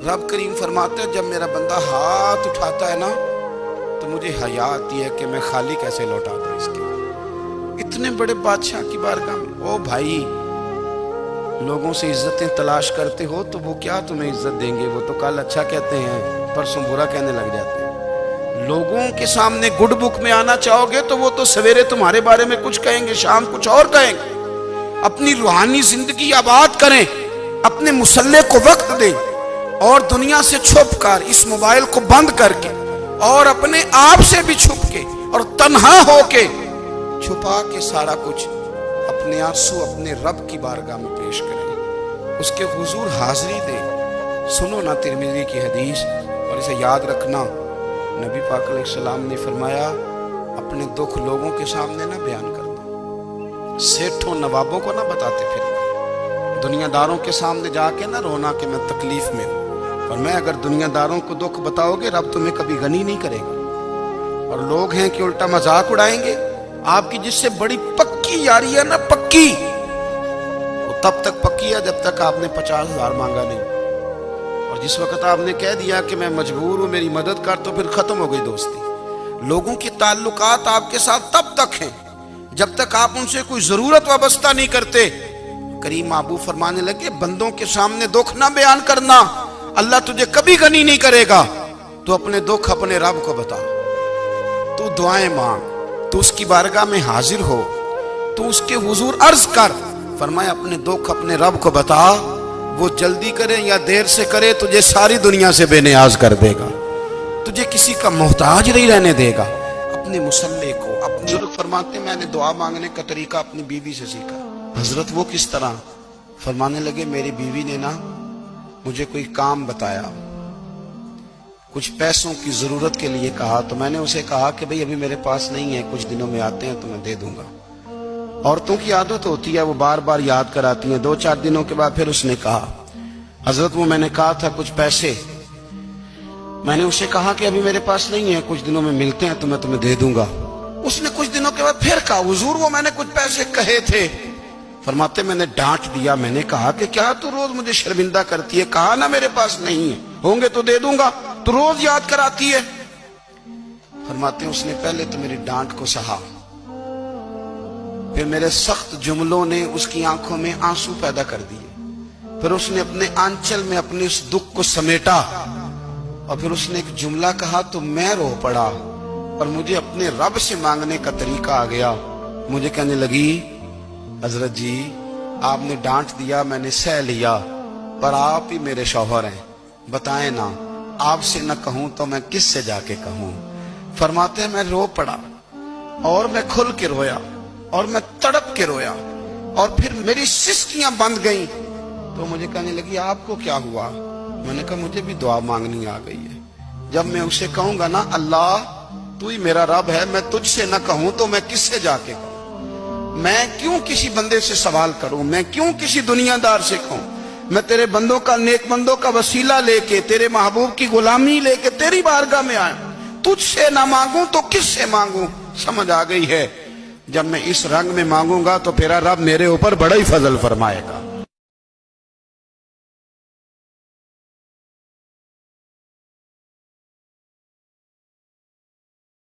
رب کریم فرماتے ہیں جب میرا بندہ ہاتھ اٹھاتا ہے نا تو مجھے حیا آتی ہے کہ میں خالی کیسے لوٹا دوں اس کے۔ اتنے بڑے بادشاہ کی بارگاہ میں او بھائی، لوگوں سے عزتیں تلاش کرتے ہو تو وہ کیا تمہیں عزت دیں گے؟ وہ تو کل اچھا کہتے ہیں، پرسوں برا کہنے لگ جاتے ہیں۔ لوگوں کے سامنے گڈ بک میں آنا چاہو گے تو وہ تو سویرے تمہارے بارے میں کچھ کہیں گے، شام کچھ اور کہیں گے۔ اپنی روحانی زندگی آباد کریں، اپنے مسلح کو وقت دیں، اور دنیا سے چھپ کر اس موبائل کو بند کر کے اور اپنے آپ سے بھی چھپ کے اور تنہا ہو کے چھپا کے سارا کچھ اپنے آنسو اپنے رب کی بارگاہ میں پیش کریں، اس کے حضور حاضری دیں۔ سنو نا ترمذی کی حدیث، اور اسے یاد رکھنا، نبی پاک علیہ السلام نے فرمایا اپنے دکھ لوگوں کے سامنے نہ بیان کرنا، سیٹھوں نوابوں کو نہ بتاتے پھرنا، دنیا داروں کے سامنے جا کے نہ رونا کہ میں تکلیف میں ہوں۔ اور میں اگر دنیا داروں کو دکھ بتاؤ گے رب تمہیں کبھی غنی نہیں کرے گا، اور لوگ ہیں کہ الٹا مذاق اڑائیں گے۔ آپ کی جس سے بڑی پکی یاری ہے نا، پکی، وہ تب تک پکی ہے جب تک آپ نے 50,000 مانگا نہیں، اور جس وقت آپ نے کہہ دیا کہ میں مجبور ہوں میری مدد کر، تو پھر ختم ہو گئی دوستی۔ لوگوں کے تعلقات آپ کے ساتھ تب تک ہیں جب تک آپ ان سے کوئی ضرورت وابستہ نہیں کرتے۔ کریم محبوب فرمانے لگے بندوں کے سامنے دکھ نہ بیان کرنا، اللہ تجھے کبھی غنی نہیں کرے گا۔ تو اپنے دکھ اپنے رب کو بتا، تو دعائیں مانگ، تو اس کی بارگاہ میں حاضر ہو، تو اس کے حضور عرض کر۔ فرمایا اپنے دکھ اپنے رب کو بتا، وہ جلدی کرے یا دیر سے کرے تجھے ساری دنیا سے بے نیاز کر دے گا، تجھے کسی کا محتاج نہیں رہنے دے گا۔ اپنے مسلح کو اپنی بزرگ فرماتے میں نے دعا مانگنے کا طریقہ اپنی بیوی سے سیکھا۔ حضرت وہ کس طرح؟ فرمانے لگے میری بیوی نے نا مجھے کوئی کام بتایا، کچھ پیسوں کی ضرورت کے لیے کہا، تو میں نے اسے کہا کہ بھئی ابھی میرے پاس نہیں ہے، کچھ دنوں میں آتے ہیں تو میں دے دوں گا۔ عورتوں کی عادت ہوتی ہے وہ بار بار یاد کراتی ہیں، 2-4 دنوں کے بعد پھر اس نے کہا حضرت وہ میں نے کہا تھا کچھ پیسے، میں نے اسے کہا کہ ابھی میرے پاس نہیں ہے، کچھ دنوں میں ملتے ہیں تو میں تمہیں دے دوں گا۔ اس نے کچھ دنوں کے بعد پھر کہا حضور وہ میں نے کچھ پیسے کہے تھے۔ فرماتے میں نے ڈانٹ دیا، میں نے کہا کہ کیا تو روز مجھے شرمندہ کرتی ہے؟ کہا نا میرے پاس نہیں ہے، ہوں گے تو دے دوں گا، تو روز یاد کراتی ہے۔ فرماتے ہیں اس نے پہلے تو میری ڈانٹ کو سہا، پھر میرے سخت جملوں نے اس کی آنکھوں میں آنسو پیدا کر دیے، پھر اس نے اپنے آنچل میں اپنے اس دکھ کو سمیٹا، اور پھر اس نے ایک جملہ کہا تو میں رو پڑا، اور مجھے اپنے رب سے مانگنے کا طریقہ آ گیا۔ مجھے کہنے لگی حضرت جی آپ نے ڈانٹ دیا، میں نے سہ لیا، پر آپ ہی میرے شوہر ہیں، بتائیں نا آپ سے نہ کہوں تو میں کس سے جا کے کہوں؟ فرماتے ہیں میں رو پڑا، اور میں کھل کے رویا، اور میں تڑپ کے رویا، اور پھر میری سسکیاں بند گئیں۔ تو مجھے کہنے لگی آپ کو کیا ہوا؟ میں نے کہا مجھے بھی دعا مانگنی آ گئی ہے۔ جب میں اسے کہوں گا نا اللہ تو ہی میرا رب ہے، میں تجھ سے نہ کہوں تو میں کس سے جا کے کہوں؟ میں کیوں کسی بندے سے سوال کروں؟ میں کیوں کسی دنیا دار سے کہوں؟ میں تیرے بندوں کا نیک بندوں کا وسیلہ لے کے، تیرے محبوب کی غلامی لے کے تیری بارگاہ میں آیا، تجھ سے نہ مانگوں تو کس سے مانگوں؟ سمجھ آ گئی ہے؟ جب میں اس رنگ میں مانگوں گا تو پھر رب میرے اوپر بڑا ہی فضل فرمائے گا۔